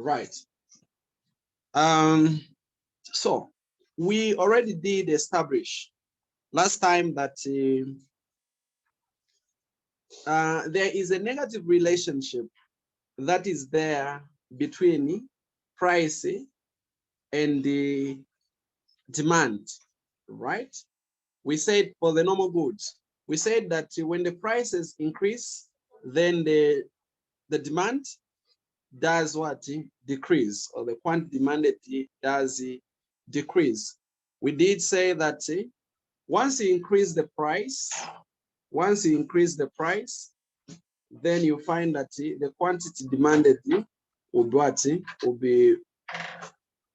Right. So we already did establish last time that there is a negative relationship that is there between price and the demand, right? We said for the normal goods, we said that when the prices increase, then the demand does what? Decrease, or the quantity demanded does decrease. We did say that once you increase the price, then you find that the quantity demanded will be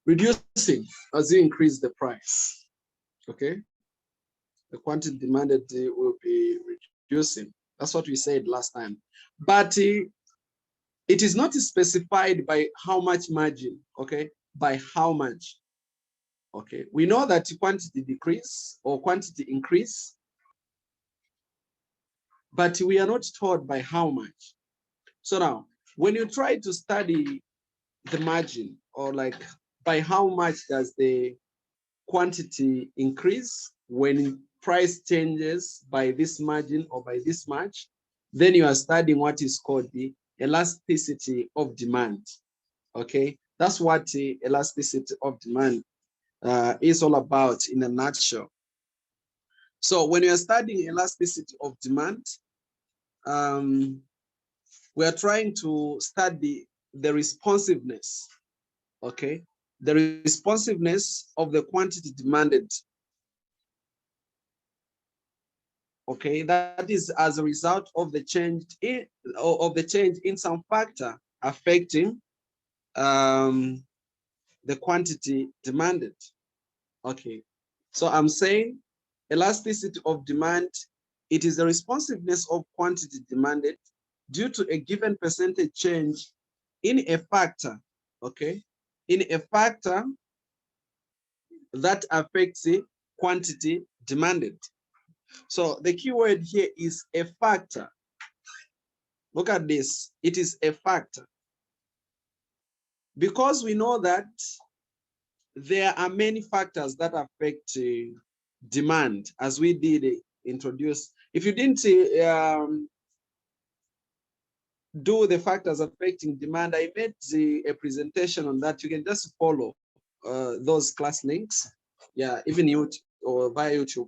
reducing as you increase the price. Okay, the quantity demanded will be reducing. That's what we said last time. But it is not specified by how much margin, okay? By how much, okay? We know that quantity decrease or quantity increase, but we are not told by how much. So now, when you try to study the margin, or like by how much does the quantity increase when price changes by this margin or by this much, then you are studying what is called the elasticity of demand. Okay, that's what the elasticity of demand is all about in a nutshell. So when you are studying elasticity of demand, we are trying to study the responsiveness, okay, the responsiveness of the quantity demanded. Okay, that is as a result of the change in some factor affecting the quantity demanded. Okay, so I'm saying elasticity of demand, it is the responsiveness of quantity demanded due to a given percentage change in a factor, okay, in a factor that affects the quantity demanded. So the key word here is a factor. Look at this, it is a factor. Because we know that there are many factors that affect demand, as we did introduce. If you didn't do the factors affecting demand, I made a presentation on that. You can just follow those class links. Yeah, even you or via YouTube,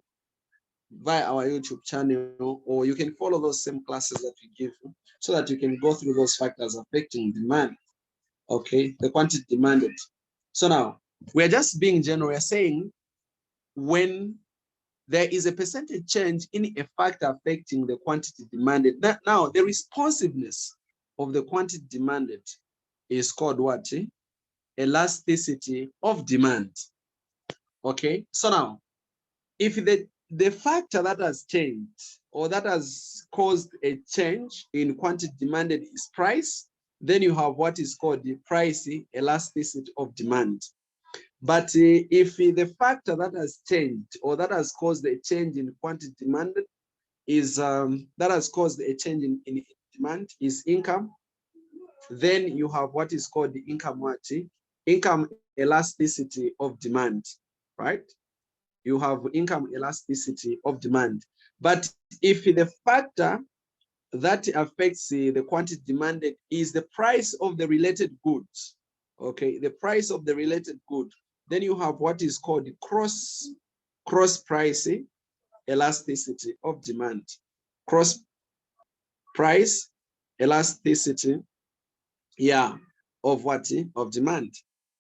via our YouTube channel, or you can follow those same classes that we give so that you can go through those factors affecting demand. Okay, the quantity demanded. So now we're just being general. We're saying when there is a percentage change in a factor affecting the quantity demanded, now the responsiveness of the quantity demanded is called what? Elasticity of demand. Okay, so now if the factor that has changed or that has caused a change in quantity demanded is price, then you have what is called the Pricey elasticity of demand. But if the factor that has changed or that has caused a change in quantity demanded is that has caused a change in demand is income, then you have what is called the income elasticity of demand, right? You have income elasticity of demand. But if the factor that affects the quantity demanded is the price of the related goods, okay, the price of the related good, then you have what is called the cross price elasticity of demand. Cross price elasticity, yeah, of what? Of demand.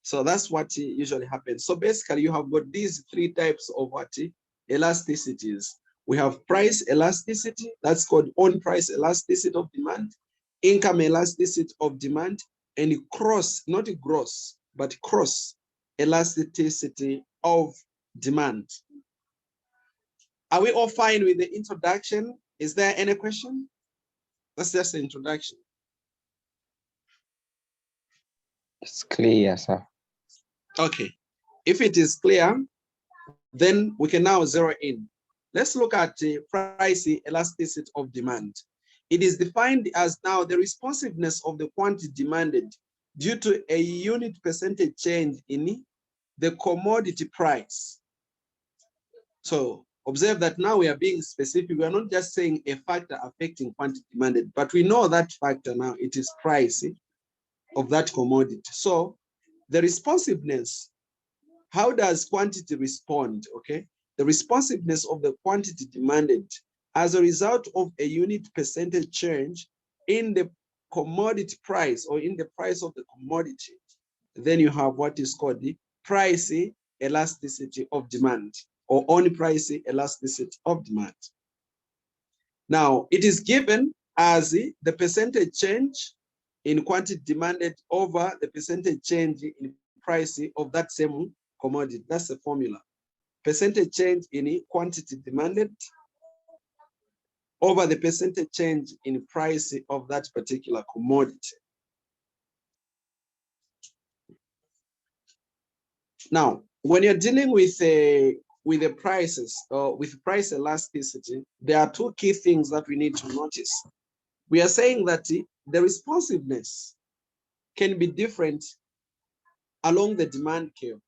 So that's what usually happens. So basically you have got these three types of what? Elasticities. We have price elasticity, that's called on price elasticity of demand, income elasticity of demand, and cross, not gross, but cross elasticity of demand. Are we all fine with the introduction? Is there any question? That's just the introduction. It's clear, sir. Okay, if it is clear, then we can now zero in. Let's look at the price elasticity of demand. It is defined as now the responsiveness of the quantity demanded due to a unit percentage change in the commodity price. So observe that now we are being specific. We are not just saying a factor affecting quantity demanded, but we know that factor now, it is price of that commodity. So the responsiveness, how does quantity respond? Okay, the responsiveness of the quantity demanded as a result of a unit percentage change in the commodity price or in the price of the commodity. Then you have what is called the price elasticity of demand, or on price elasticity of demand. Now, it is given as the percentage change in quantity demanded over the percentage change in price of that same commodity. That's the formula. Percentage change in quantity demanded over the percentage change in price of that particular commodity. Now, when you're dealing with the prices or with price elasticity, there are two key things that we need to notice. We are saying that the responsiveness can be different along the demand curve.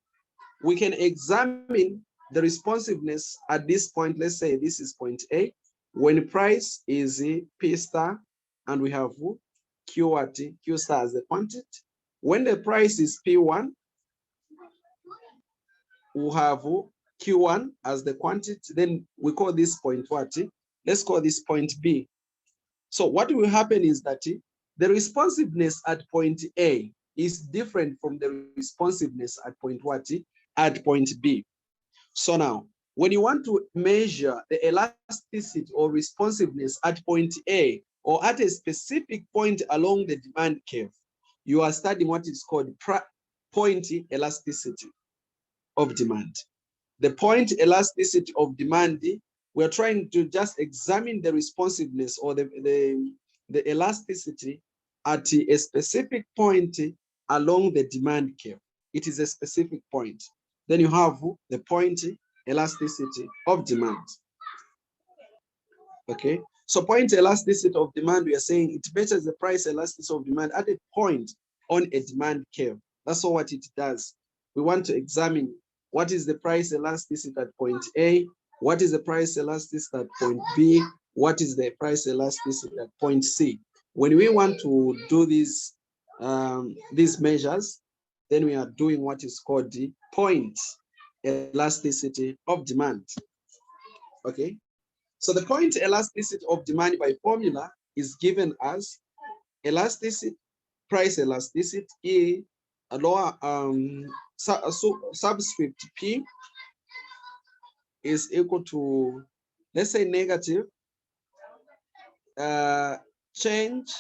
We can examine the responsiveness at this point. Let's say this is point A, when price is P star and we have Q at Q star as the quantity. When the price is P1, we have Q1 as the quantity. Then we call this point what? Let's call this point B. So what will happen is that the responsiveness at point A is different from the responsiveness at point what? At point B. So now, when you want to measure the elasticity or responsiveness at point A or at a specific point along the demand curve, you are studying what is called Pointy elasticity of demand. The point elasticity of demand, we're trying to just examine the responsiveness or the elasticity at a specific point along the demand curve. It is a specific point. Then you have the point elasticity of demand. Okay, so point elasticity of demand, we are saying it measures the price elasticity of demand at a point on a demand curve. That's all what it does. We want to examine what is the price elasticity at point A, what is the price elasticity at point B, what is the price elasticity at point C. When we want to do these measures, then we are doing what is called the point elasticity of demand. Okay, so the point elasticity of demand by formula is given as elasticity, price elasticity, E, a lower subscript P is equal to, let's say, negative change.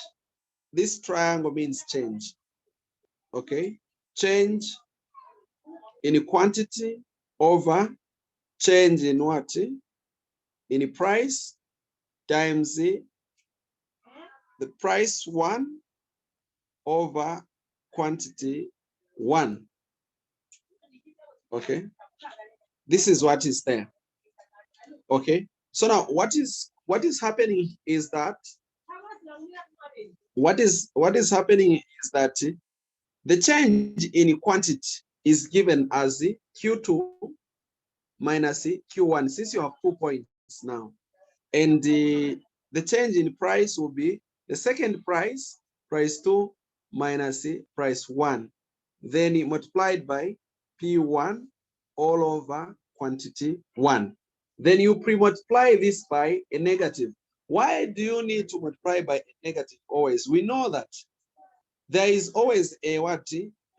This triangle means change. Okay, change in quantity over change in what? In price times the price 1 over quantity 1. Okay, this is what is there. Okay, so now what is happening is that the change in quantity is given as Q2 minus Q1, since you have 2 points now, and the change in price will be the second price, price 2 minus price 1, then multiplied by P1 all over quantity 1. Then you pre-multiply this by a negative. Why do you need to multiply by a negative always? We know that there is always a what?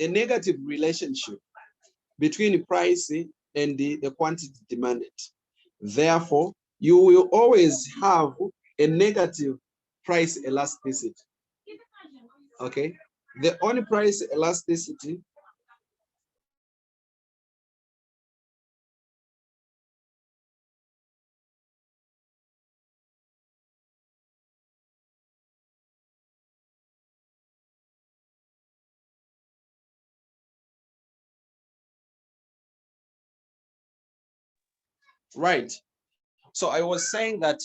A negative relationship between price and the quantity demanded. Therefore, you will always have a negative price elasticity. Okay, the only price elasticity right. So I was saying that,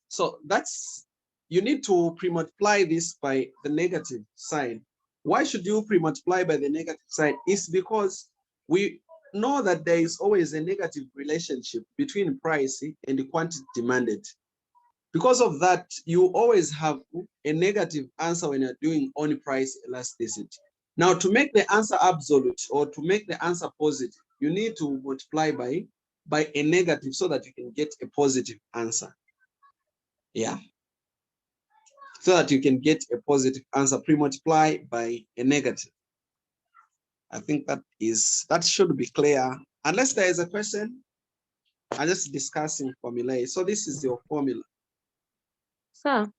so that's, you need to pre-multiply this by the negative sign. Why should you pre-multiply by the negative side? It's because we know that there is always a negative relationship between price and the quantity demanded. Because of that, you always have a negative answer when you're doing only price elasticity. Now, to make the answer absolute or to make the answer positive, you need to multiply by a negative so that you can get a positive answer. Yeah. So that you can get a positive answer, pre-multiply by a negative. I think that should be clear. Unless there is a question, I'm just discussing formulae. So this is your formula. Sir,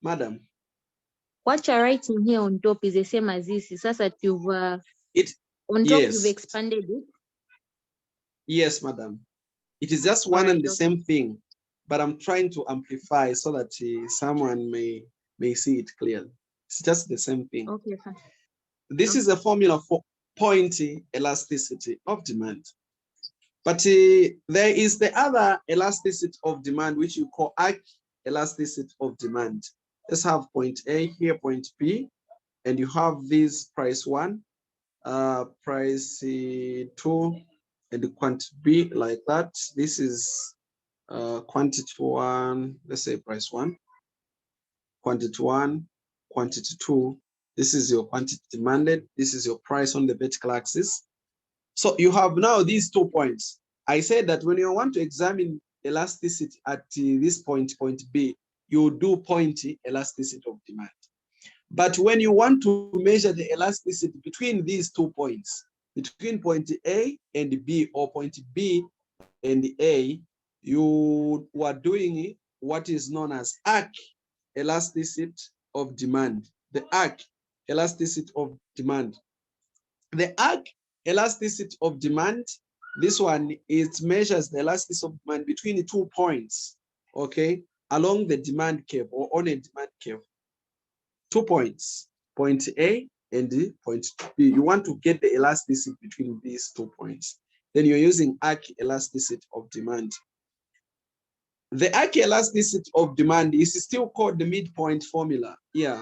Madam. what you're writing here on top is the same as this. It's just that you've on top yes. you've expanded it. Yes, madam. It is just one and the same thing, but I'm trying to amplify so that someone may see it clearly. It's just the same thing. Okay, fine. This is a formula for Pointy elasticity of demand. But there is the other elasticity of demand, which you call arc elasticity of demand. Let's have point A here, point B, and you have this price 1, price 2, and the quantity B like that. This is quantity 1, let's say price 1, quantity 1, quantity 2. This is your quantity demanded. This is your price on the vertical axis. So you have now these 2 points. I said that when you want to examine elasticity at this point, point B, you do Pointy elasticity of demand. But when you want to measure the elasticity between these 2 points, between point A and B or point B and A, you are doing what is known as arc elasticity of demand. The arc elasticity of demand. The arc elasticity of demand, this one, it measures the elasticity of demand between the 2 points, okay, along the demand curve or on a demand curve. 2 points, point A and the point B. You want to get the elasticity between these 2 points. Then you're using arc elasticity of demand. The arc elasticity of demand is still called the midpoint formula. Yeah.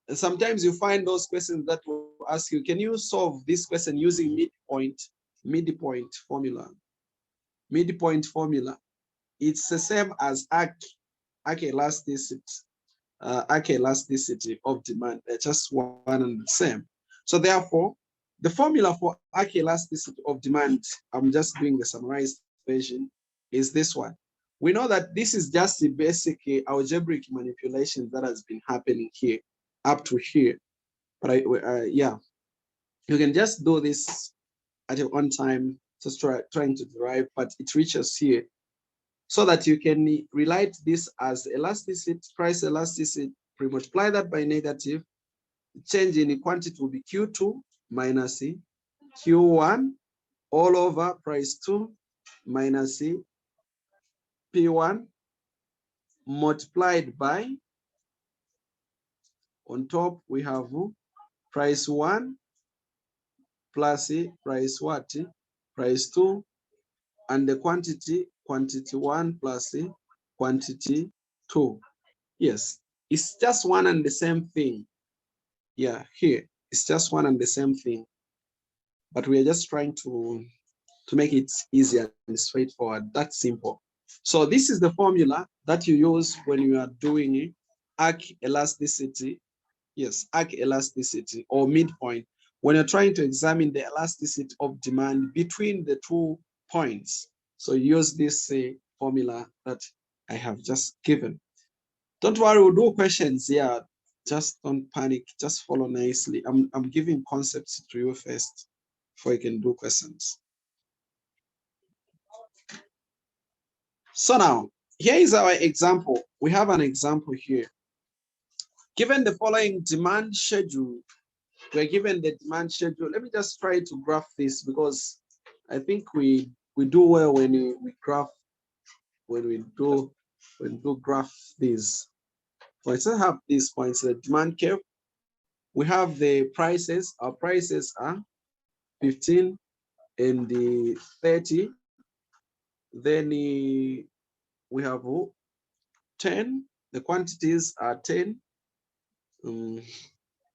And sometimes you find those questions that will ask you, can you solve this question using midpoint formula? Midpoint formula. It's the same as arc elasticity. Arc elasticity of demand. They're just one and the same. So therefore, the formula for arc elasticity of demand, I'm just doing the summarized version, is this one. We know that this is just the basic algebraic manipulation that has been happening here up to here. But yeah, you can just do this at your own time, just trying to derive, but it reaches here so that you can relate this as elasticity, price elasticity, pre-multiply that by negative, change in quantity will be Q2 minus Q1 all over price 2 minus P1 multiplied by, on top we have price 1 plus price what? Price 2, and the quantity 1 plus quantity 2. Yes, it's just one and the same thing. Yeah, here it's just one and the same thing, but we are just trying to make it easier and straightforward. That's simple. So this is the formula that you use when you are doing arc elasticity. Yes, arc elasticity or midpoint, when you're trying to examine the elasticity of demand between the 2 points. So use this formula that I have just given. Don't worry, we'll do questions. Yeah, just don't panic. Just follow nicely. I'm giving concepts to you first before you can do questions. So now, here is our example. We have an example here. Given the following demand schedule, we're given the demand schedule. Let me just try to graph this because I think we do well when we graph, when we do graph these. For instance, have these points, the demand curve. We have the prices. Our prices are 15 and the 30. Then we have 10. The quantities are 10.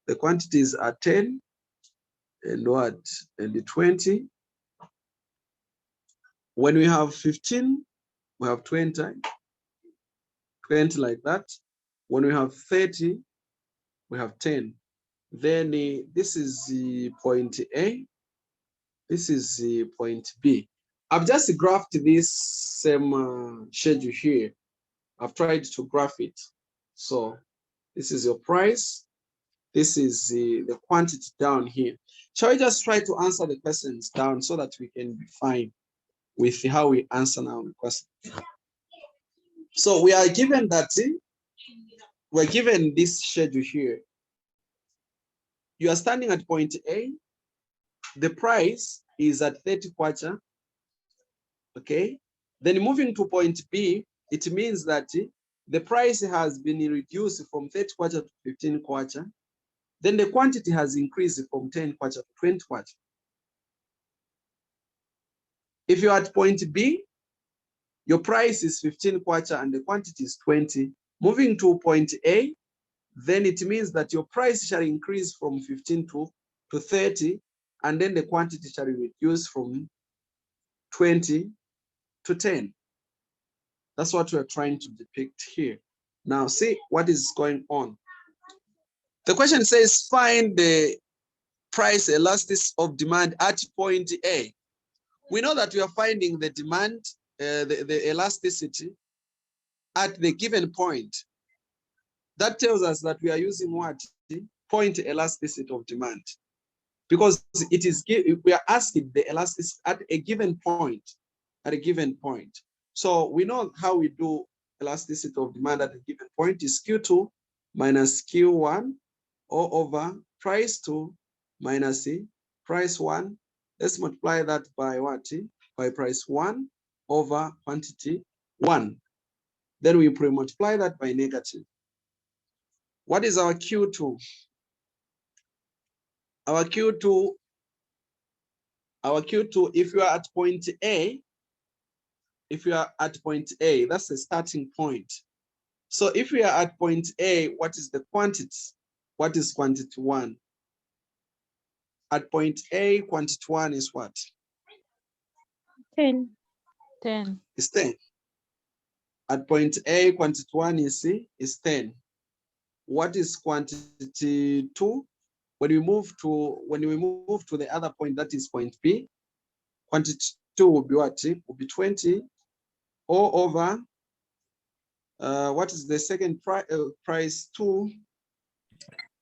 The quantities are 10 and what? And the 20. When we have 15, we have 20 like that. When we have 30, we have 10. Then this is the point A. This is the point B. I've just graphed this same schedule here. I've tried to graph it. So this is your price. This is the quantity down here. Shall we just try to answer the questions down so that we can be fine with how we answer now the question? So we are given that we're given this schedule here. You are standing at point A. The price is at 30 kwacha. Okay. Then moving to point B, it means that the price has been reduced from 30 kwacha to 15 kwacha. Then the quantity has increased from 10 kwacha to 20 kwacha. If you're at point B, your price is 15 kwacha and the quantity is 20. Moving to point A, then it means that your price shall increase from 15 to 30, and then the quantity shall reduce from 20 to 10. That's what we're trying to depict here. Now, see what is going on. The question says, find the price elasticity of demand at point A. We know that we are finding the demand, the elasticity at the given point. That tells us that we are using what? Point elasticity of demand. Because it is, we are asking the elasticity at a given point, at a given point. So we know how we do elasticity of demand at a given point is Q2 minus Q1 all over price 2 minus price 1. Let's multiply that by what? By price 1 over quantity 1. Then we multiply that by negative. What is our Q2? Our Q2, if you are at point A, that's the starting point. So if we are at point A, what is the quantity? What is quantity 1? At point A, quantity 1 is what? 10. It's 10. At point A, quantity 1 is 10. What is quantity 2? When we move to the other point, that is point B, quantity 2 will be what? Will be 20 all over what is the second price 2?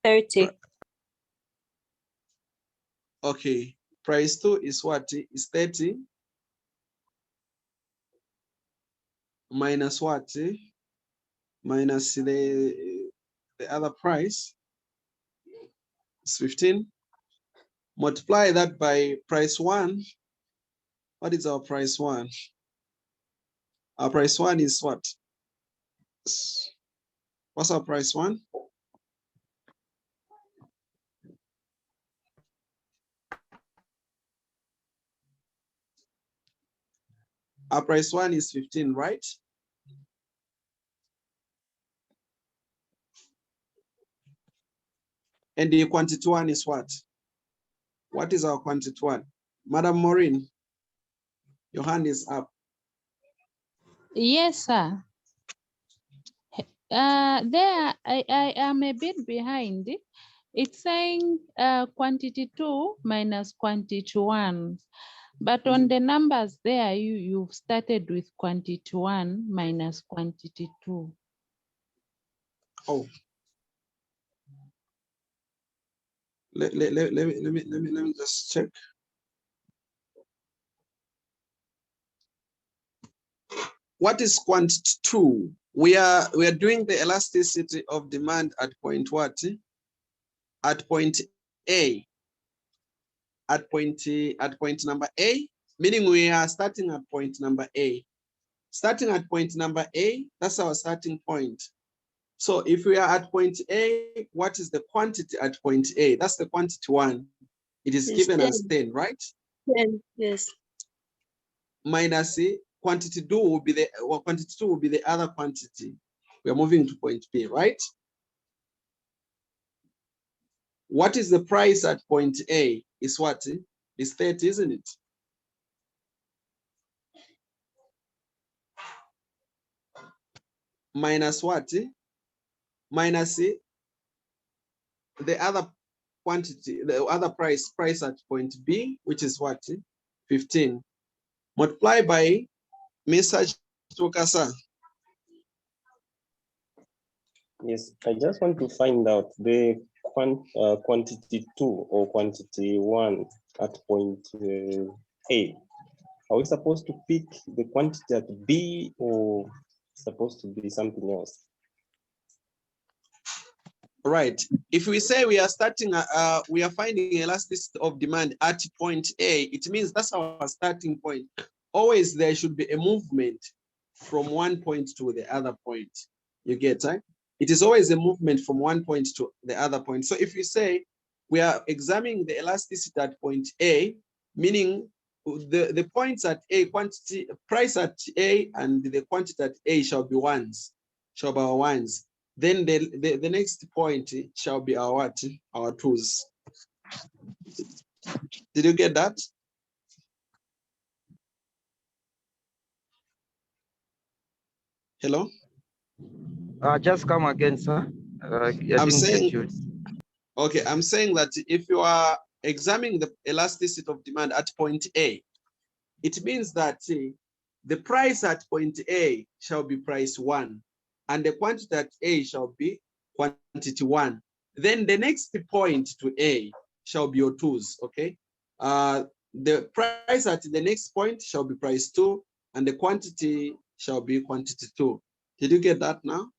30. Okay, price 2 is what? Is 30 minus what? Minus the other price is 15. Multiply that by price 1. What is our price 1? Our price 1 is what? What's our price 1? Our price 1 is 15, right? And the quantity 1 is what? What is our quantity 1? Madam Maureen, your hand is up. Yes, sir. There, I am a bit behind. It's saying quantity 2 minus quantity 1. But on the numbers there, you've started with quantity 1 minus quantity 2. Oh. Let me just check. What is quantity 2? We are doing the elasticity of demand at point what? At point A. At point number A, meaning we are starting at point number A. Starting at point number A, that's our starting point. So if we are at point A, what is the quantity at point A? That's the quantity 1. It is given 10. as 10, right? 10, yes. Minus quantity 2 will be quantity 2 will be the other quantity. We are moving to point B, right? What is the price at point A? Is what? Is 30, isn't it? Minus what? Minus the other quantity, the other price at point B, which is what? 15. Multiply by message to Kasa. Yes, I just want to find out the quantity 2 or quantity 1 at point A. Are we supposed to pick the quantity at B or supposed to be something else? Right. If we say we are starting, we are finding elasticity of demand at point A, it means that's our starting point. Always there should be a movement from one point to the other point. You get, right? It is always a movement from one point to the other point. So if you say we are examining the elasticity at point A, meaning the points at A, quantity, price at A, and the quantity at A shall be ones, shall be our ones. Then the next point shall be our what? Our twos. Did you get that? Hello? Just come again, sir. I I'm didn't saying, get you. okay, I'm saying that if you are examining the elasticity of demand at point A, it means that the price at point A shall be price 1, and the quantity at A shall be quantity 1. Then the next point to A shall be your twos, okay? The price at the next point shall be price 2, and the quantity shall be quantity 2. Did you get that now?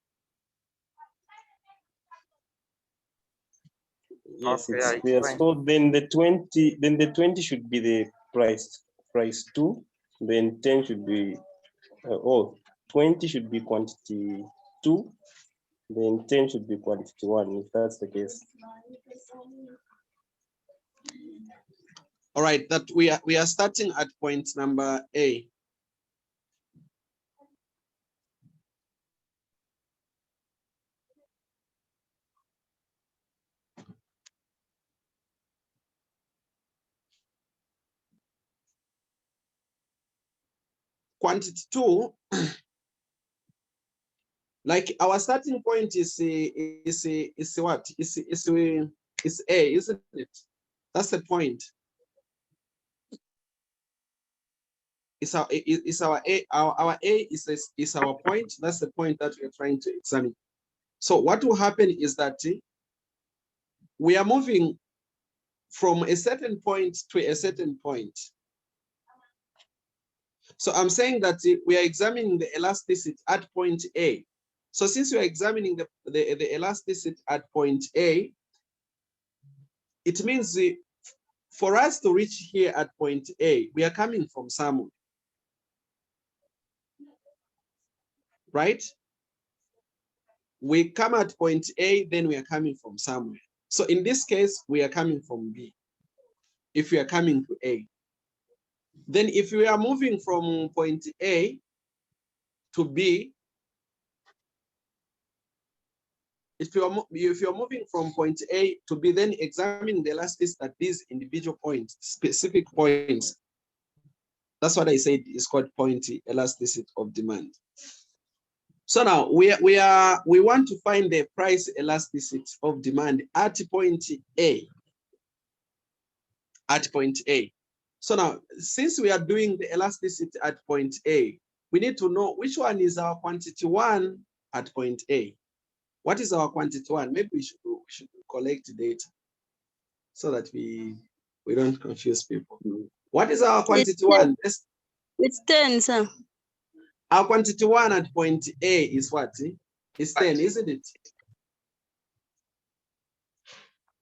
Yes, Okay, it's I clear. find. So then the 20 should be the price 2, then 10 should be 20 should be quantity 2, then 10 should be quantity 1, if that's the case. All right, that we are starting at point number A. Quantity 2, like our starting point is what? Is A, isn't it? That's the point. It's our A. Our A is our point. That's the point that we're trying to examine. So what will happen is that we are moving from a certain point to a certain point. So I'm saying that we are examining the elasticity at point A. So since we are examining the elasticity at point A, it means for us to reach here at point A, we are coming from somewhere, right? We come at point A, then we are coming from somewhere. So in this case, we are coming from B, if we are coming to A. Then if we are moving from point A to B, if you're moving from point A to B, then examine the elasticity at these individual points, specific points. That's what I said is called Pointy elasticity of demand. So now we want to find the price elasticity of demand at point A. At point A. So now, since we are doing the elasticity at point A, we need to know which one is our quantity 1 at point A. What is our quantity 1? Maybe we should collect data so that we don't confuse people. What is our quantity 1? It's 10, sir. Our quantity 1 at point A is what? It's 10, isn't it?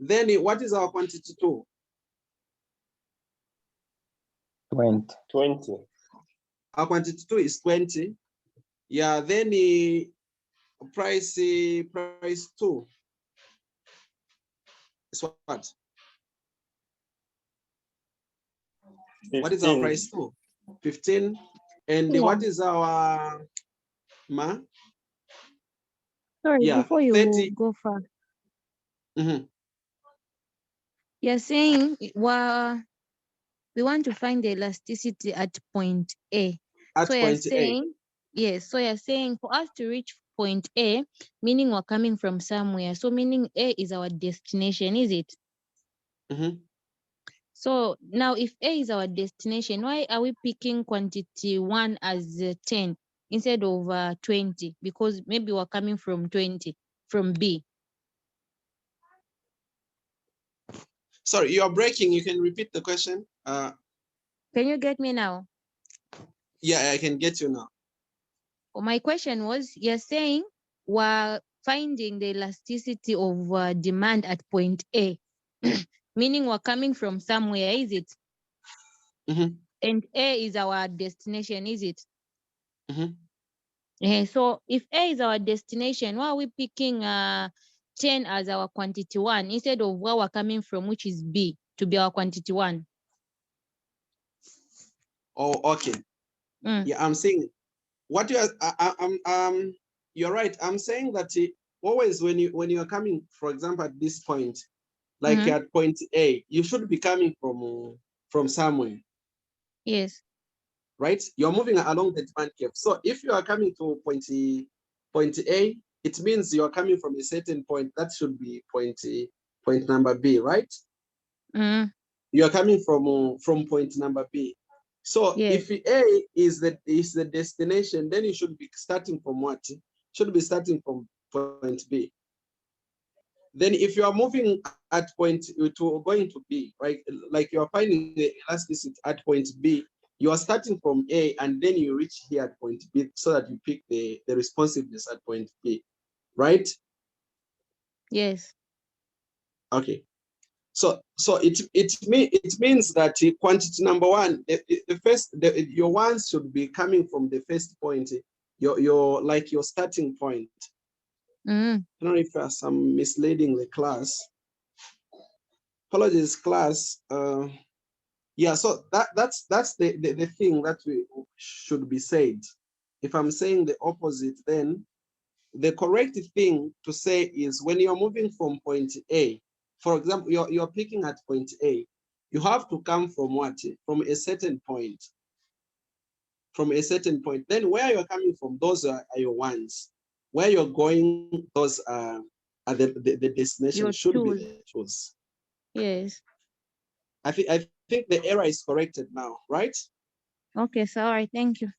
Then what is our quantity 2? 20. Our quantity 2 is 20. Yeah, then the price 2 is what? 15. What is our price 2? 15. And Yeah. what is our Sorry, yeah, before you 30. go far. You're saying we want to find the elasticity at point A. At So you're point A. saying, yes, so you're saying for us to reach point A, meaning we're coming from somewhere. So meaning A is our destination, is it? Mhm. So now if A is our destination, why are we picking quantity 1 as 10 instead of 20? Because maybe we're coming from 20, from B. Sorry, you are breaking. You can repeat the question. Can you get me now? Yeah, I can get you now. Well, my question was, you're saying we're finding the elasticity of demand at point A, meaning we're coming from somewhere, is it? Mhm. And A is our destination, is it? Mhm. So if A is our destination, why are we picking 10 as our quantity 1 instead of where we're coming from, which is B, to be our quantity 1? Oh, okay. Mm. Yeah, I'm saying what you are. You're right. I'm saying that always when you are coming, for example, at this point, like Mhm. at point A, you should be coming from somewhere, Yes. right? You're moving along the demand curve. So if you are coming to point A, it means you are coming from a certain point. That should be point number B, right? Mm. You are coming from point number B. So Yes. if A is the destination, then you should be starting from what? Should be starting from point B. Then if you are moving at point to going to B, right? Like you are finding the elasticity at point B, you are starting from A and then you reach here at point B so that you pick the responsiveness at point B, right? Yes. Okay. So it means that quantity number 1, your ones should be coming from the first point, your starting point. Mm. I don't know if I'm misleading the class. Apologies, class. Yeah, so that's the thing that we should be said. If I'm saying the opposite, then the correct thing to say is when you're moving from point A, for example, you're picking at point A, you have to come from what? From a certain point. From a certain point. Then where you're coming from, those are your ones. Where you're going, those are the destination Your should be tool. the tools. Yes. I think the error is corrected now, right? Okay, sorry. Thank you.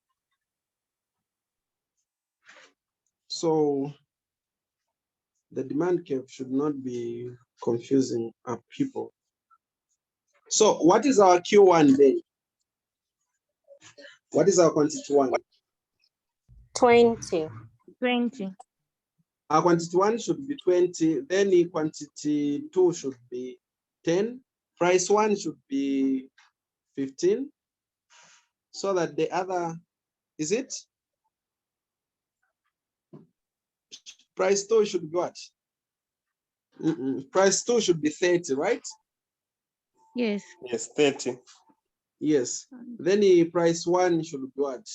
So the demand curve should not be confusing people. So what is our Q1 then? What is our quantity 1? 20. 20. Our quantity 1 should be 20. Then the quantity 2 should be 10. Price 1 should be 15. So that the other, is it? Price 2 should be what? Price 2 should be 30, right? Yes. Yes, 30. Yes. Then the price 1 should be what?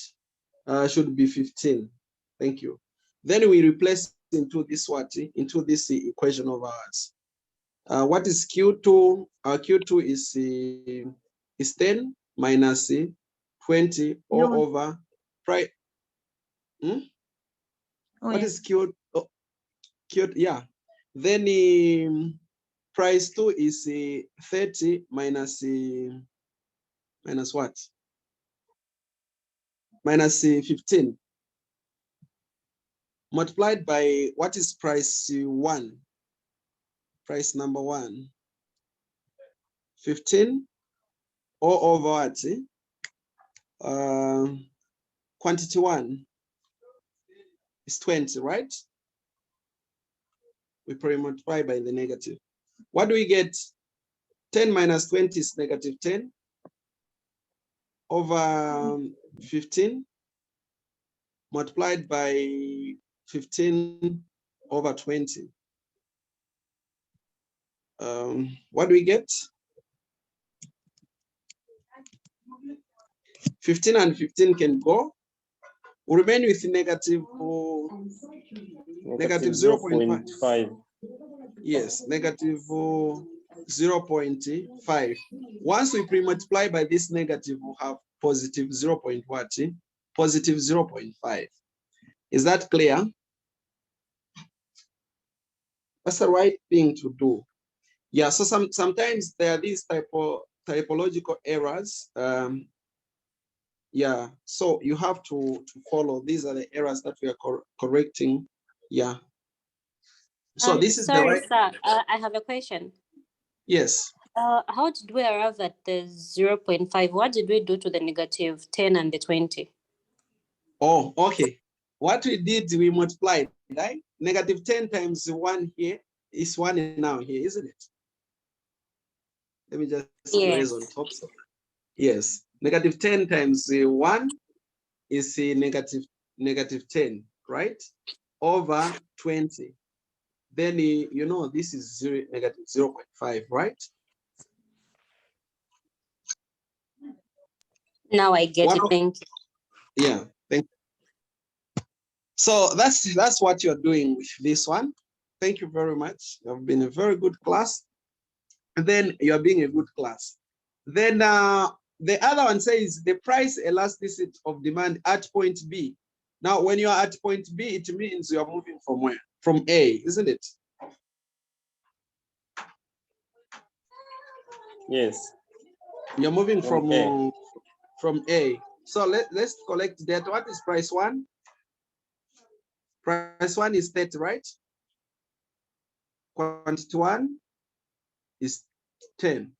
Should be 15. Thank you. Then we replace into this what? Into this equation of ours. What is Q2? Q2 is 10 minus 20 all No. over price. Oh, What yeah. is Q? Oh, Q, yeah. Then price 2 is 30 minus minus what? Minus 15. Multiplied by what is price 1? Price number 1. 15 all over what? Quantity 1 is 20, right? We multiply by the negative. What do we get? 10 minus 20 is negative 10 over 15 multiplied by 15 over 20. What do we get? 15 and 15 can go. We remain with negative 0.5. -0.5. Yes, negative 0.5. Once we pre-multiply by this negative, we'll have positive 0. What? Positive 0.5. Is that clear? That's the right thing to do. Yeah, so sometimes there are these typological errors. Yeah, so you have to follow. These are the errors that we are correcting. Yeah. So this is sorry, the right. sir. I have a question. Yes. How did we arrive at the 0.5? What did we do to the negative 10 and the 20? Oh, okay. What we did, we multiplied, right? Negative 10 times 1 here is 1 now here, isn't it? Let me just erase on top. So, yes, negative 10 times 1 is negative 10, right? Over 20. Then, you know, this is negative 0.5, right? Now I get it. Thank you. Yeah, thank you. So that's what you're doing with this one. Thank you very much. You've been a very good class. And then you're being a good class. Then the other one says the price elasticity of demand at point B. Now, when you are at point B, it means you are moving from where? From A, isn't it? Yes. You're moving from A. So let's collect that. What is price 1? Price 1 is 30, right? Quantity 1 is 10.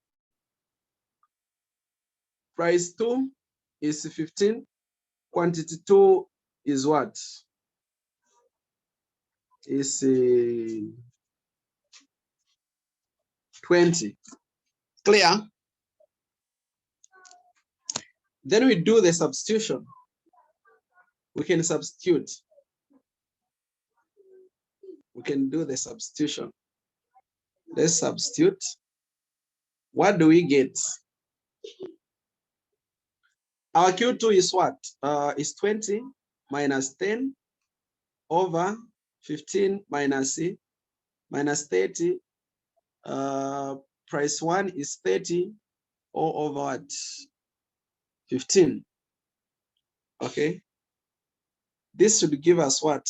Price 2 is 15. Quantity 2 is what? Is 20. Clear? Then we do the substitution. We can substitute. We can do the substitution. Let's substitute. What do we get? Our Q2 is what? Is 20 minus 10 over 15 minus 30. Price 1 is 30 all over what? 15. Okay. This should give us what?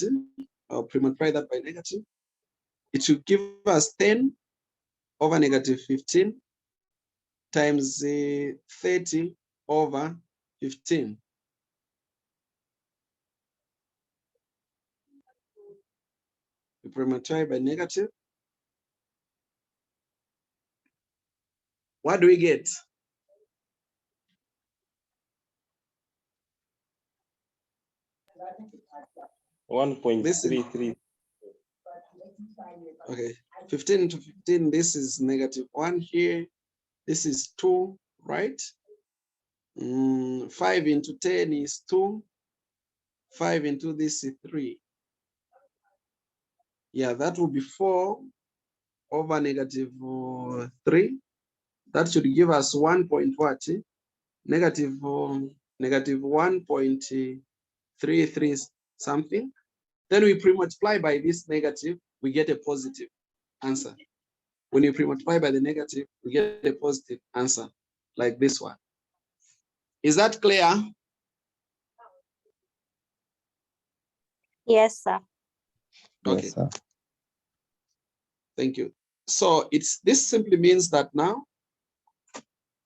I'll multiply that by negative. It should give us 10 over negative 15 times 30 over 15. We multiply by negative. What do we get? $1.33. Okay, 15 to 15, this is negative 1 here. This is 2, right? 5 into 10 is 2. 5 into this is 3. Yeah, that will be 4 over negative 3. That should give us 1 point what? Negative 1.33 something. Then we pre-multiply by this negative, we get a positive answer. When you pre-multiply by the negative, we get a positive answer, like this one. Is that clear? Yes, sir. Okay. Yes, sir. Thank you. So this simply means that now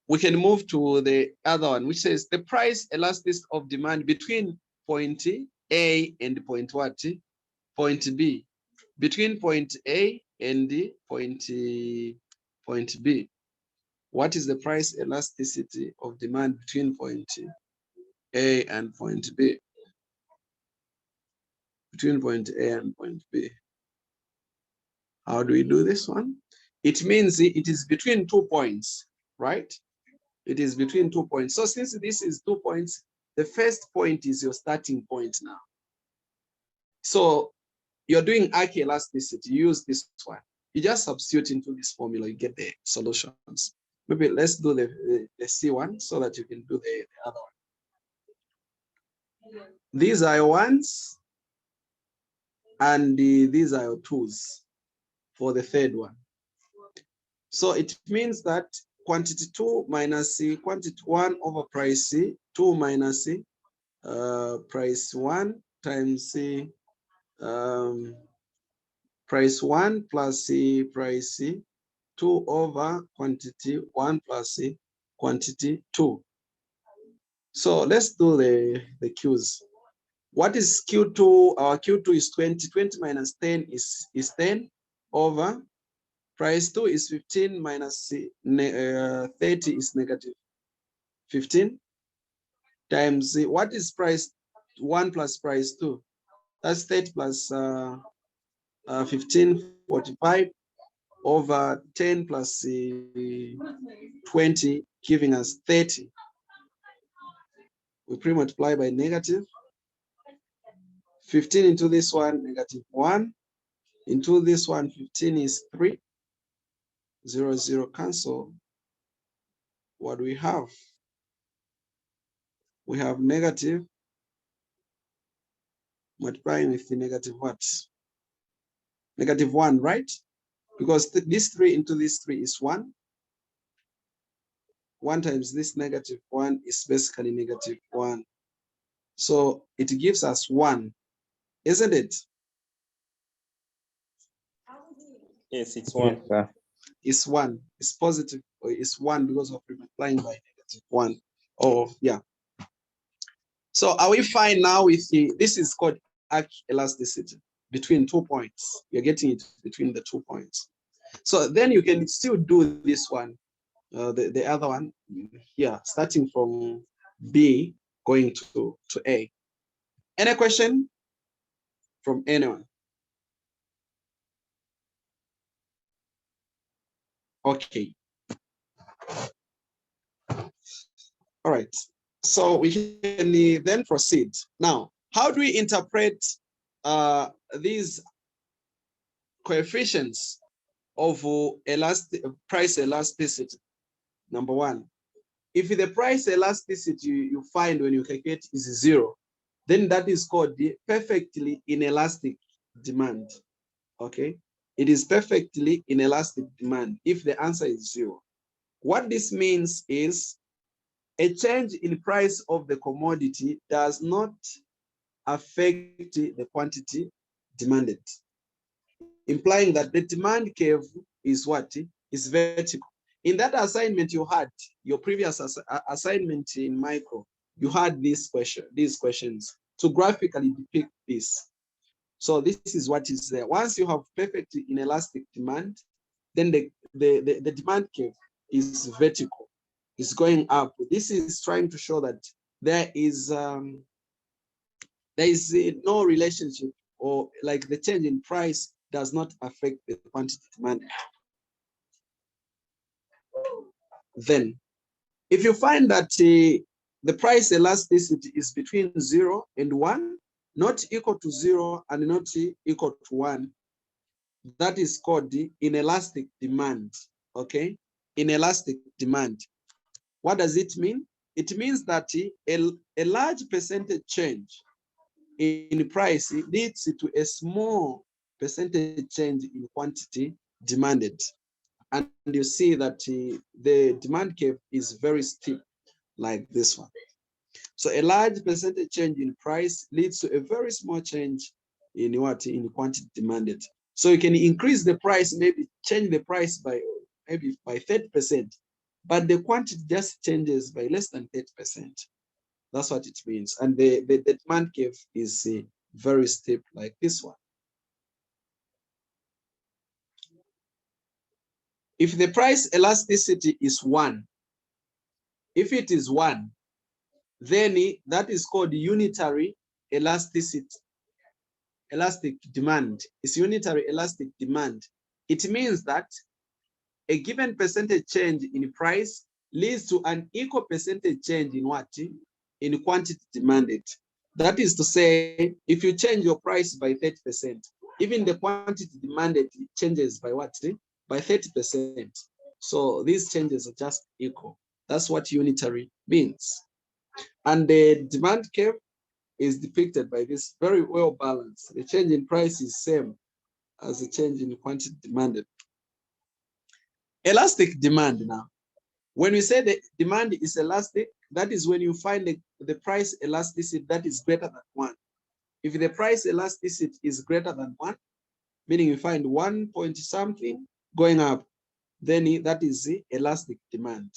we can move to the other one, which says the price elasticity of demand between point A and point what? Point B. Between point A and point B. What is the price elasticity of demand between point A and point B? Between point A and point B. How do we do this one? It means it is between 2 points, right? It is between 2 points. So since this is 2 points, the first point is your starting point now. So you're doing arc elasticity, use this one. You just substitute into this formula, you get the solutions. Maybe let's do the C1 so that you can do the other one. These are your ones, and these are your twos for the third one. So it means that quantity 2 minus quantity 1 over price 2 minus price 1 times price 1 plus price 2 over quantity 1 plus quantity 2. So let's do the Q's. What is Q2? Our Q2 is 20. 20 minus 10 is 10 over price 2 is 15 minus 30 is negative 15 times what is price 1 plus price 2? That's 30 plus 15, 45 over 10 plus 20, giving us 30. We pre-multiply by negative 15 into this one, negative 1. Into this one, 15 is 3. 0, 0 cancel. What do we have? We have negative multiplying with the negative what? Negative 1, right? Because this 3 into this 3 is 1. 1 times this negative 1 is basically negative 1. So it gives us 1, isn't it? Yes, it's 1. Yes, sir. It's 1. It's positive, or it's 1 because of multiplying by negative 1. Oh, yeah. So are we fine now with this is called arc elasticity between 2 points. You're getting it between the 2 points. So then you can still do this one, the other one here, starting from B, going to A. Any question from anyone? Okay. All right. So we can then proceed. Now, how do we interpret these coefficients of price elasticity? Number one, if the price elasticity you find when you calculate is 0, then that is called the perfectly inelastic demand. Okay, it is perfectly inelastic demand if the answer is 0. What this means is a change in price of the commodity does not affect the quantity demanded, implying that the demand curve is what? Is vertical. In that assignment you had, your previous assignment in micro, you had these questions to graphically depict this. So this is what is there. Once you have perfectly inelastic demand, then the demand curve is vertical. It's going up. This is trying to show that there is no relationship, or like the change in price does not affect the quantity demand. Then, if you find that the price elasticity is between 0 and 1, not equal to 0 and not equal to 1, that is called the inelastic demand. Okay, inelastic demand. What does it mean? It means that a large percentage change in price leads to a small percentage change in quantity demanded. And you see that the demand curve is very steep, like this one. So a large percentage change in price leads to a very small change in what? In quantity demanded. So you can increase the price, maybe change the price by maybe by 30%, but the quantity just changes by less than 30%. That's what it means. And the demand curve is very steep, like this one. If the price elasticity is 1, if it is 1, then that is called unitary elasticity, elastic demand. It's unitary elastic demand. It means that a given percentage change in price leads to an equal percentage change in what? In quantity demanded. That is to say, if you change your price by 30%, even the quantity demanded changes by what? By 30%. So these changes are just equal. That's what unitary means. And the demand curve is depicted by this, very well balanced. The change in price is same as the change in quantity demanded. Elastic demand now. When we say the demand is elastic, that is when you find the price elasticity that is greater than 1. If the price elasticity is greater than 1, meaning you find 1 point something going up, then that is the elastic demand.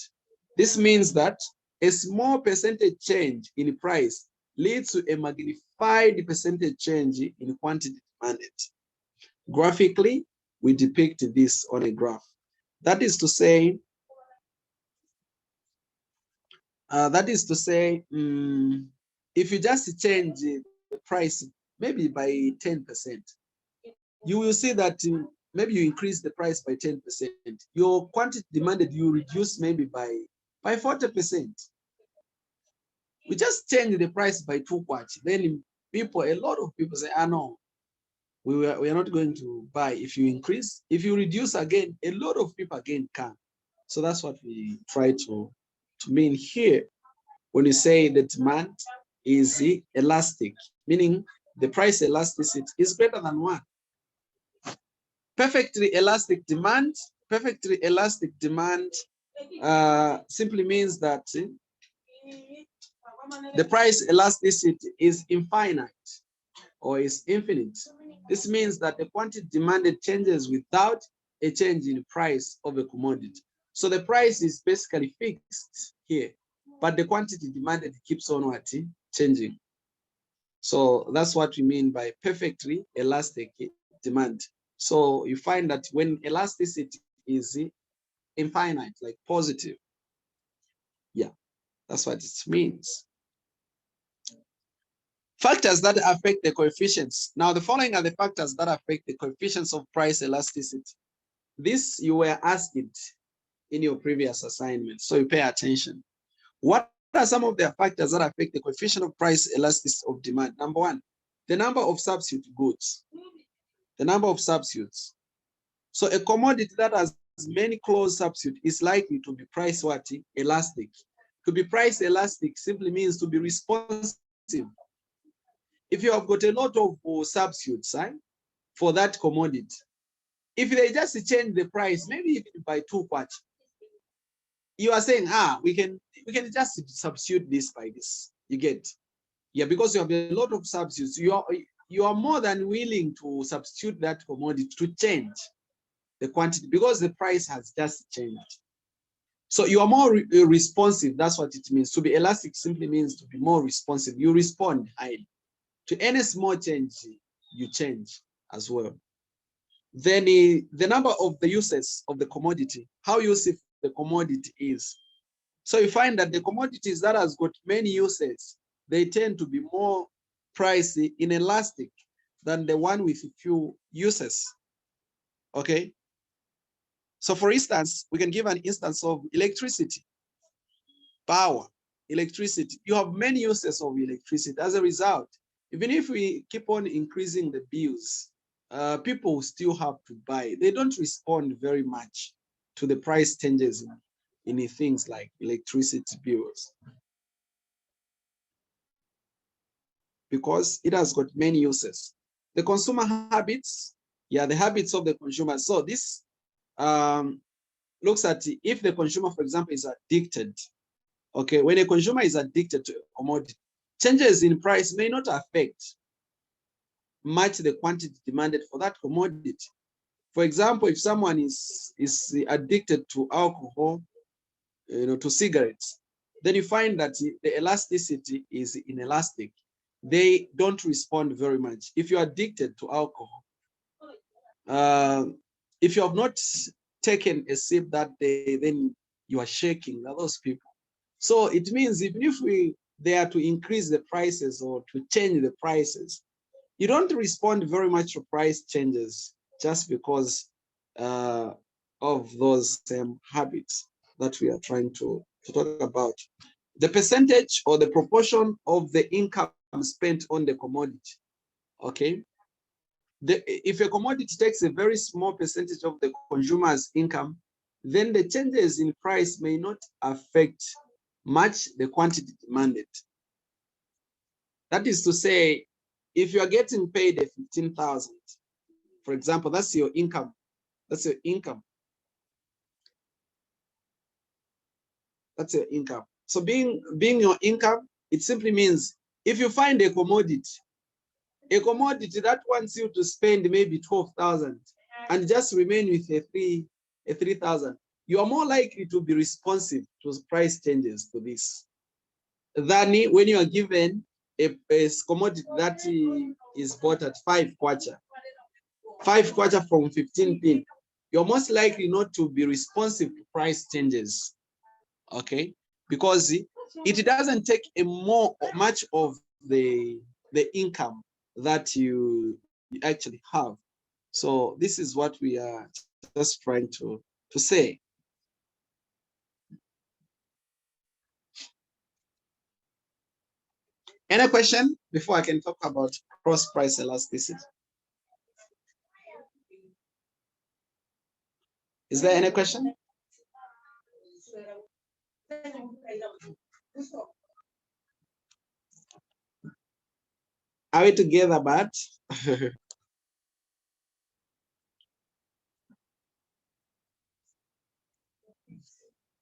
This means that a small percentage change in price leads to a magnified percentage change in quantity demanded. Graphically, we depict this on a graph. That is to say, if you just change the price maybe by 10%, you will see that maybe you increase the price by 10%. Your quantity demanded, you reduce maybe by 40%. We just change the price by 2 kwacha. Then a lot of people say, no, we are not going to buy. If you increase, if you reduce again, a lot of people again can. So that's what we try to mean here when you say the demand is elastic, meaning the price elasticity is greater than 1. Perfectly elastic demand simply means that the price elasticity is infinite or is infinite. This means that the quantity demanded changes without a change in price of a commodity. So the price is basically fixed here, but the quantity demanded keeps on changing. So that's what we mean by perfectly elastic demand. So you find that when elasticity is infinite, like positive, yeah, that's what it means. Factors that affect the coefficients. Now, the following are the factors that affect the coefficients of price elasticity. This you were asked in your previous assignment, so you pay attention. What are some of the factors that affect the coefficient of price elasticity of demand? Number 1, the number of substitute goods. The number of substitutes. So a commodity that has many close substitutes is likely to be price elastic. To be price elastic simply means to be responsive. If you have got a lot of substitutes for that commodity, if they just change the price, maybe even by 2 kwacha, you are saying, we can just substitute this by this. You get, yeah, because you have a lot of substitutes. You are more than willing to substitute that commodity to change the quantity because the price has just changed. So you are more responsive. That's what it means. To be elastic simply means to be more responsive. You respond highly to any small change. You change as well. Then the number of the uses of the commodity, how useful the commodity is. So you find that the commodities that has got many uses, they tend to be more pricey, inelastic than the one with few uses. Okay. So for instance, we can give an instance of electricity, power, electricity. You have many uses of electricity. As a result, even if we keep on increasing the bills, people still have to buy. They don't respond very much to the price changes in things like electricity bills, because it has got many uses. The consumer habits, the habits of the consumer. So this looks at if the consumer, for example, is addicted. Okay, when a consumer is addicted to a commodity, changes in price may not affect much the quantity demanded for that commodity. For example, if someone is addicted to alcohol, to cigarettes, then you find that the elasticity is inelastic. They don't respond very much. If you're addicted to alcohol, if you have not taken a sip that day, then you are shaking. Those people. So it means even if they are to increase the prices or to change the prices, you don't respond very much to price changes just because of those same habits that we are trying to talk about. The percentage or the proportion of the income spent on the commodity. Okay. If a commodity takes a very small percentage of the consumer's income, then the changes in price may not affect much the quantity demanded. That is to say, if you are getting paid 15,000, for example, that's your income. That's your income. That's your income. So being your income, it simply means if you find a commodity that wants you to spend maybe 12,000 and just remain with a 3,000, you are more likely to be responsive to price changes to this than when you are given a commodity that is bought at 5 kwacha from 15 pin. You're most likely not to be responsive to price changes, okay? Because it doesn't take much of the income that you actually have. So this is what we are just trying to say. Any question before I can talk about cross price elasticity? Is there any question? Are we together, Bart?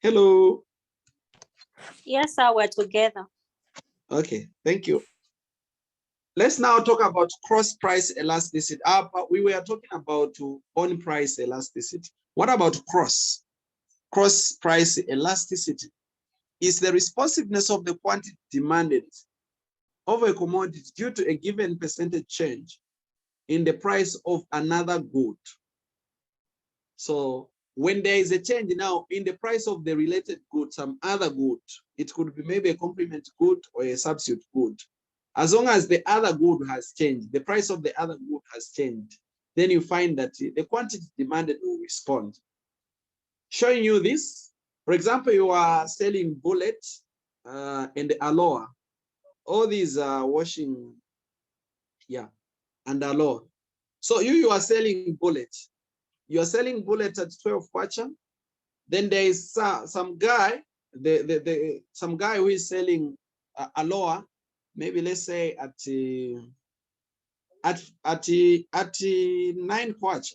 Hello. Yes, sir, we're together. Okay, thank you. Let's now talk about cross price elasticity. We were talking about on price elasticity. What about cross price elasticity? Is the responsiveness of the quantity demanded of a commodity due to a given percentage change in the price of another good. So when there is a change now in the price of the related good, some other good, it could be maybe a complement good or a substitute good. As long as the other good has changed, the price of the other good has changed, then you find that the quantity demanded will respond. Showing you this, for example, you are selling bullet and aloha. All these are washing, yeah, and aloha. So you are selling bullet. You are selling bullet at 12 kwacha. Then there is some guy, some guy who is selling aloha, maybe let's say at 9 kwacha.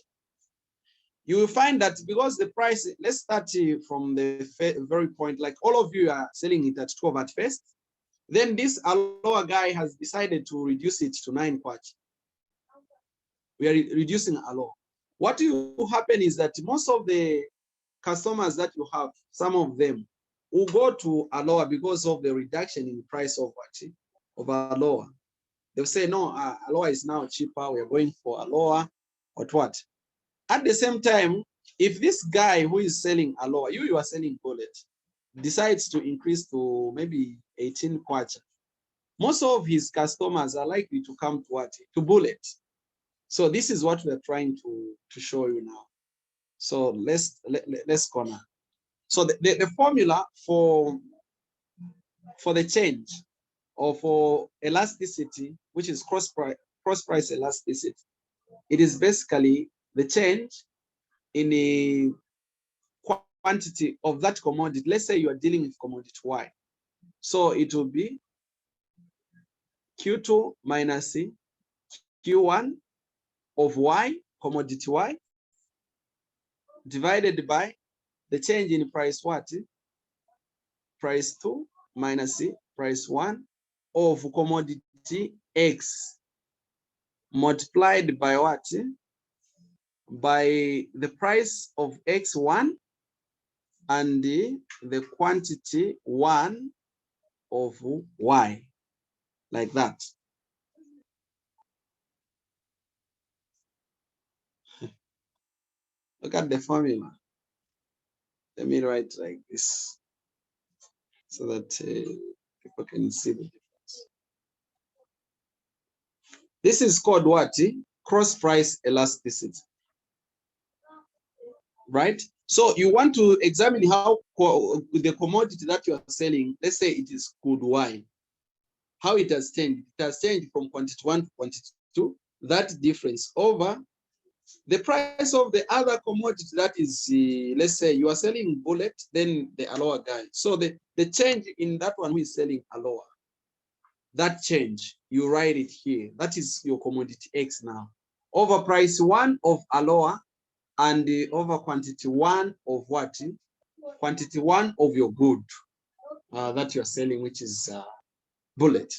You will find that because the price, let's start from the very point, like all of you are selling it at 12 at first. Then this aloha guy has decided to reduce it to 9 kwacha. We are reducing aloha. What will happen is that most of the customers that you have, some of them will go to aloha because of the reduction in price of aloha. They'll say, no, aloha is now cheaper. We're going for aloha or what. At the same time, if this guy who is selling aloha, you are selling bullet, decides to increase to maybe 18 kwacha, most of his customers are likely to come to what? To bullet. So this is what we're trying to show you now. So let's go now. So the formula for the change or for elasticity, which is cross price elasticity, it is basically the change in the quantity of that commodity. Let's say you are dealing with commodity Y. So it will be Q2 minus Q1 of Y, commodity Y, divided by the change in price what? Price 2 minus price 1 of commodity X multiplied by what? By the price of X1 and the quantity 1 of Y, like that. Look at the formula. Let me write like this so that people can see the difference. This is called what? Cross price elasticity. Right? So you want to examine how the commodity that you are selling, let's say it is good Y, how it has changed. It has changed from quantity 1 to quantity 2. That difference over the price of the other commodity that is, let's say you are selling bullet, then the aloha guy. So the change in that one who is selling aloha, that change, you write it here. That is your commodity X now. Over price 1 of aloha and over quantity 1 of what? Quantity 1 of your good. that you're selling, which is bullet.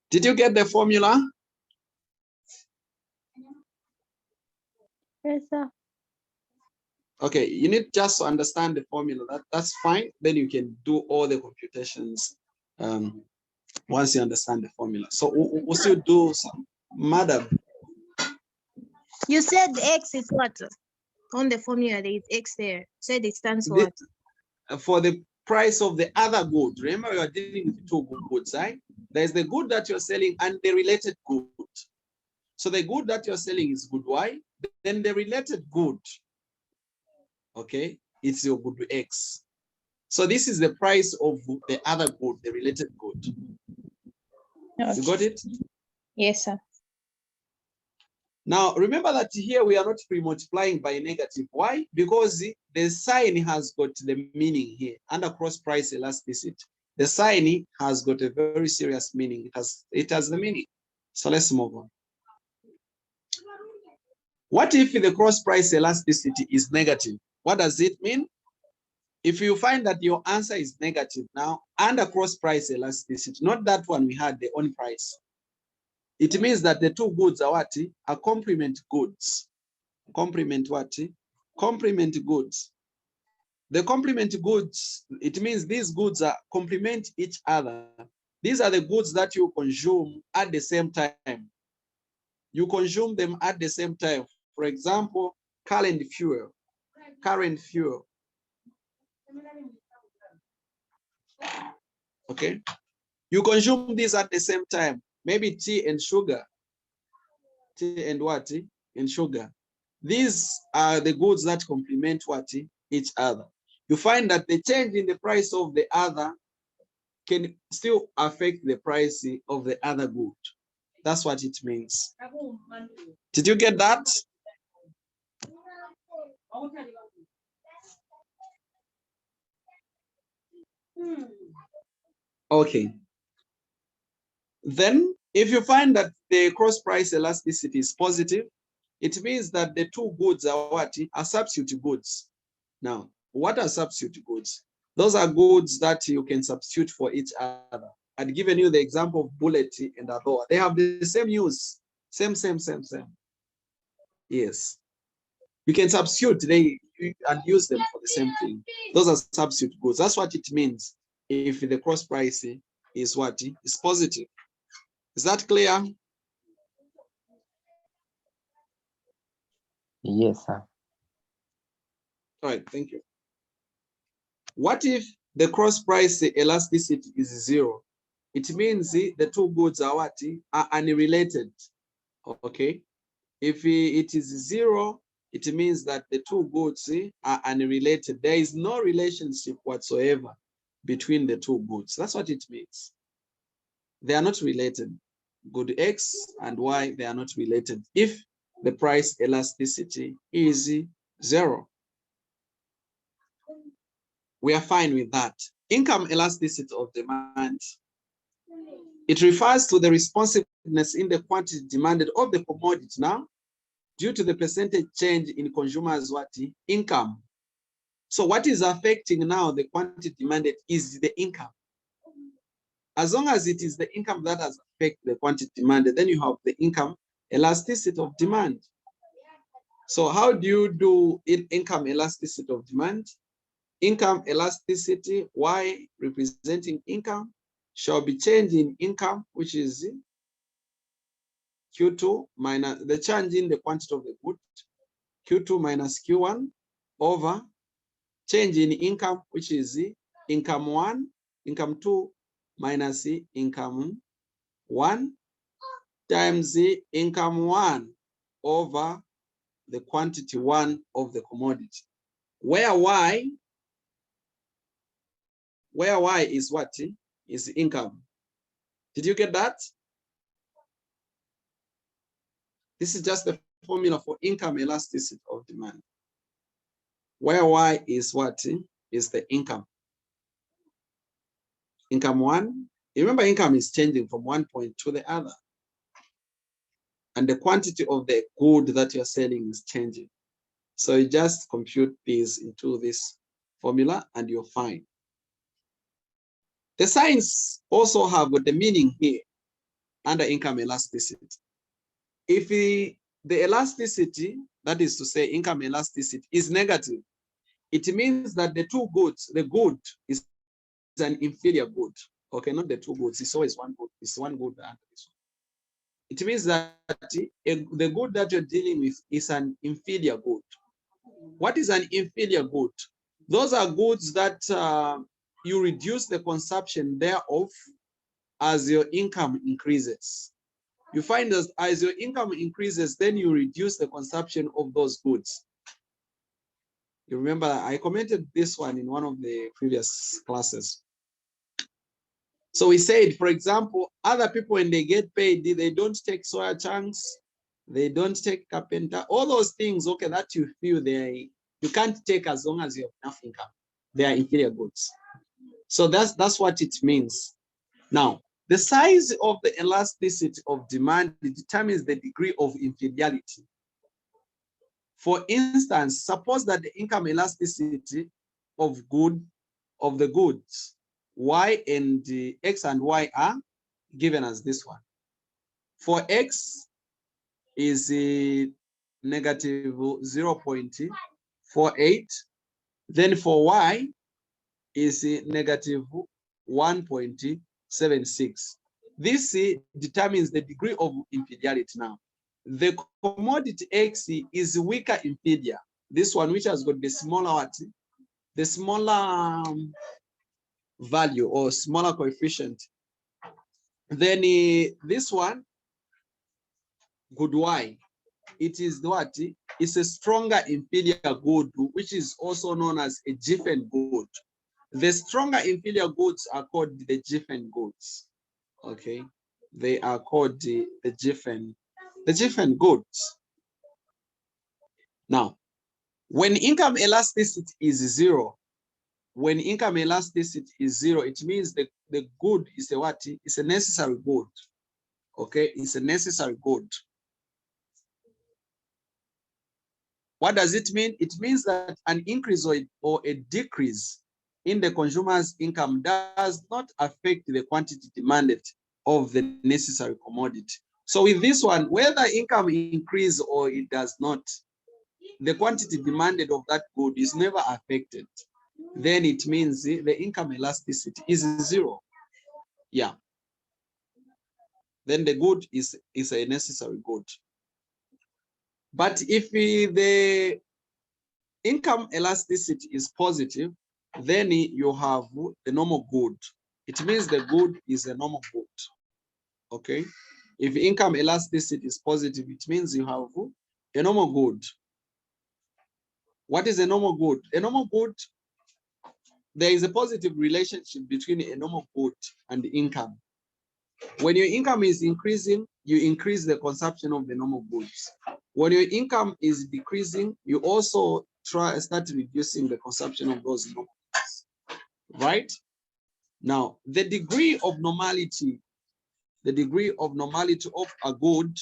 Did you get the formula? Yes, sir. Okay, you need just to understand the formula. That's fine. Then you can do all the computations once you understand the formula. So we'll still do some. Madam, You said X is what? On the formula, there is X there. Said it stands for what? for the price of the other good. Remember, you are dealing with two goods, right? There's the good that you're selling and the related good. So the good that you're selling is good Y. Then the related good, okay, it's your good X. So this is the price of the other good, the related good. Okay. You got it? Yes, sir. Now, remember that here we are not pre-multiplying by negative. Why? Because the sign has got the meaning here under cross price elasticity. The sign has got a very serious meaning. It has the meaning. So let's move on. What if the cross price elasticity is negative? What does it mean? If you find that your answer is negative now, under cross price elasticity, not that one we had, the on price, it means that the two goods are what? Are complement goods. Complement what? Complement goods. The complement goods, it means these goods are complement each other. These are the goods that you consume at the same time. You consume them at the same time. For example, current fuel. Current fuel. Okay. You consume these at the same time. Maybe tea and sugar. Tea and what? And sugar. These are the goods that complement what? Each other. You find that the change in the price of the other can still affect the price of the other good. That's what it means. Did you get that? Okay. Then, if you find that the cross price elasticity is positive, it means that the two goods are what? Are substitute goods. Now, what are substitute goods? Those are goods that you can substitute for each other. I'd given you the example of bullet and Adore. They have the same use. Same. Yes. You can substitute and use them for the same thing. Those are substitute goods. That's what it means if the cross price is what? Is positive. Is that clear? Yes, sir. All right, thank you. What if the cross price elasticity is 0? It means the two goods are what? Are unrelated. Okay. If it is 0, it means that the two goods are unrelated. There is no relationship whatsoever between the two goods. That's what it means. They are not related. Good X and Y, they are not related if the price elasticity is 0. We are fine with that. Income elasticity of demand. It refers to the responsiveness in the quantity demanded of the commodity now due to the percentage change in consumers' income. So what is affecting now the quantity demanded is the income. As long as it is the income that has affected the quantity demanded, then you have the income elasticity of demand. So how do you do income elasticity of demand? Income elasticity, Y representing income, shall be change in income, which is Q2 minus the change in the quantity of the good, Q2 minus Q1 over change in income, which is income 1, income 2 minus income 1 times income 1 over the quantity 1 of the commodity. Where Y is what? Is income. Did you get that? This is just the formula for income elasticity of demand. Where Y is what? Is the income. Income 1. Remember, income is changing from one point to the other. And the quantity of the good that you're selling is changing. So you just compute these into this formula and you're fine. The signs also have the meaning here under income elasticity. If the elasticity, that is to say income elasticity, is negative, it means that the two goods, the good is an inferior good. Okay, not the two goods, it's always one good. It's one good and this one. It means that the good that you're dealing with is an inferior good. What is an inferior good? Those are goods that you reduce the consumption thereof as your income increases. You find that as your income increases, then you reduce the consumption of those goods. You remember I commented this one in one of the previous classes. So we said, for example, other people when they get paid, they don't take soya chunks, they don't take carpenter, all those things, okay, that you feel you can't take as long as you have enough income. They are inferior goods. So that's what it means. Now, the size of the elasticity of demand determines the degree of inferiority. For instance, suppose that the income elasticity of the goods Y and X and Y are given as this one. For X is negative 0.48. Then for Y is negative 1.76. This determines the degree of inferiority now. The commodity X is weaker inferior. This one, which has got the smaller value or smaller coefficient. Then this one, good Y, it is what? It's a stronger inferior good, which is also known as a different good. The stronger inferior goods are called the different goods. Okay, they are called the different goods. Now, when income elasticity is zero, it means the good is a what? It's a necessary good. Okay, it's a necessary good. What does it mean? It means that an increase or a decrease in the consumer's income does not affect the quantity demanded of the necessary commodity. So with this one, whether income increase or it does not, the quantity demanded of that good is never affected. Then it means the income elasticity is zero. Yeah. Then the good is a necessary good. But if the income elasticity is positive, then you have the normal good. It means the good is a normal good. Okay. If income elasticity is positive, it means you have a normal good. What is a normal good? A normal good, there is a positive relationship between a normal good and income. When your income is increasing, you increase the consumption of the normal goods. When your income is decreasing, you also start reducing the consumption of those normal goods. Right? Now, the degree of normality of a good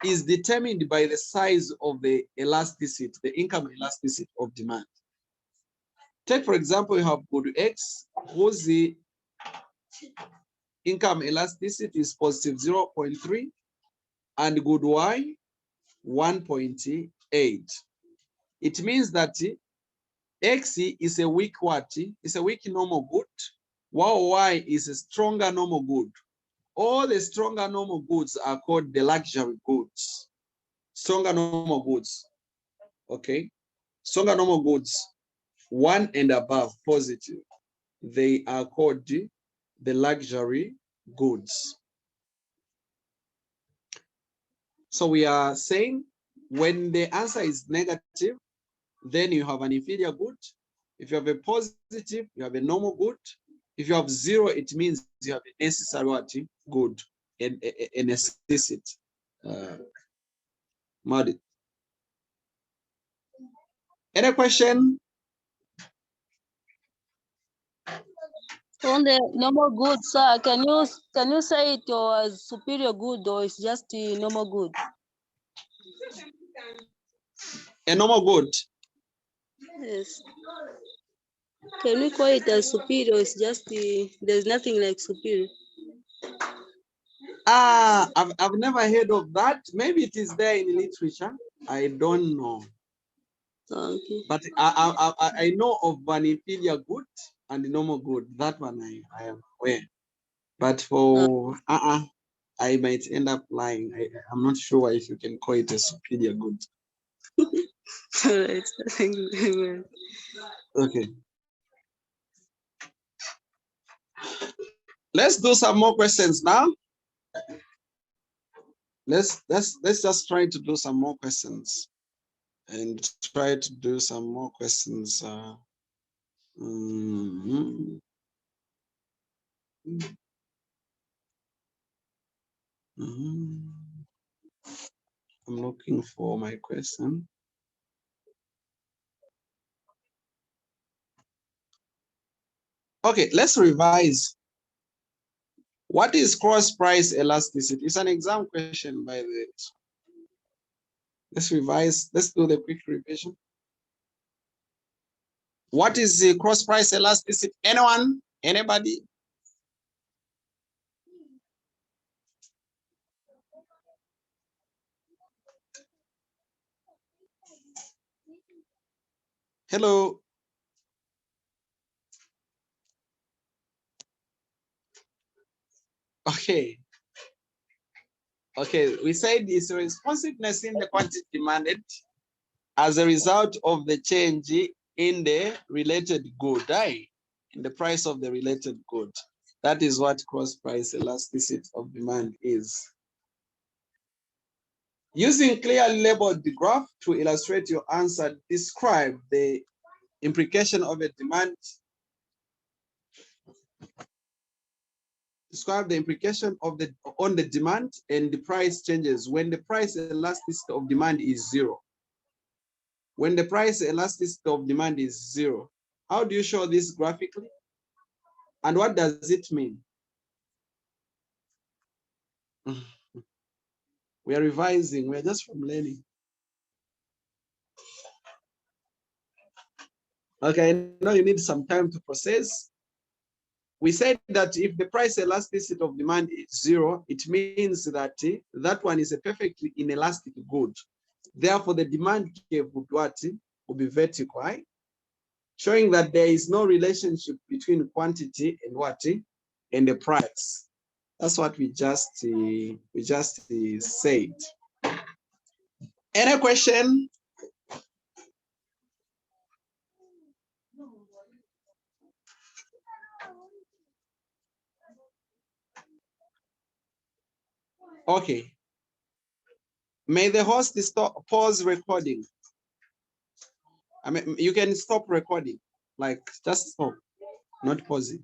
is determined by the size of the elasticity, the income elasticity of demand. Take, for example, you have good X, whose the income elasticity is positive 0.3, and good Y, 1.8. It means that X is a weak what? It's a weak normal good, while Y is a stronger normal good. All the stronger normal goods are called the luxury goods. Stronger normal goods, okay? Stronger normal goods, 1 and above positive, they are called the luxury goods. So we are saying when the answer is negative, then you have an inferior good. If you have a positive, you have a normal good. If you have 0, it means you have a necessary good, a necessity. Any question? On the normal good, sir, can you say it was superior good or it's just the normal good? A normal good. Yes. Can we call it as superior? It's just there's nothing like superior. I've never heard of that. Maybe it is there in literature. I don't know. Okay. But I know of an inferior good and normal good. That one I am aware. But for I might end up lying. I'm not sure if you can call it a superior good. All right. Thank you very much. Okay. Let's do some more questions now. Let's just try to do some more questions and try to do some more questions. Mhm. Mhm. I'm looking for my question. Okay, let's revise. What is cross price elasticity? It's an exam question, by the way. Let's revise. Let's do the quick revision. What is the cross price elasticity? Anyone? Anybody? Hello. Okay. Okay, we said it's responsiveness in the quantity demanded as a result of the change in the related good, in the price of the related good. That is what cross price elasticity of demand is. Using clearly labeled the graph to illustrate your answer, describe the implication of a demand. Describe the implication of on the demand and the price changes when the price elasticity of demand is zero. When the price elasticity of demand is zero, how do you show this graphically? And what does it mean? We are revising, we're just from learning. Okay, I know you need some time to process. We said that if the price elasticity of demand is zero, it means that that one is a perfectly inelastic good. Therefore, the demand curve will be vertical, right? Showing that there is no relationship between quantity and and the price. That's what we just said. Any question? Okay. May the host pause recording. I mean, you can stop recording, like just stop, not pausing.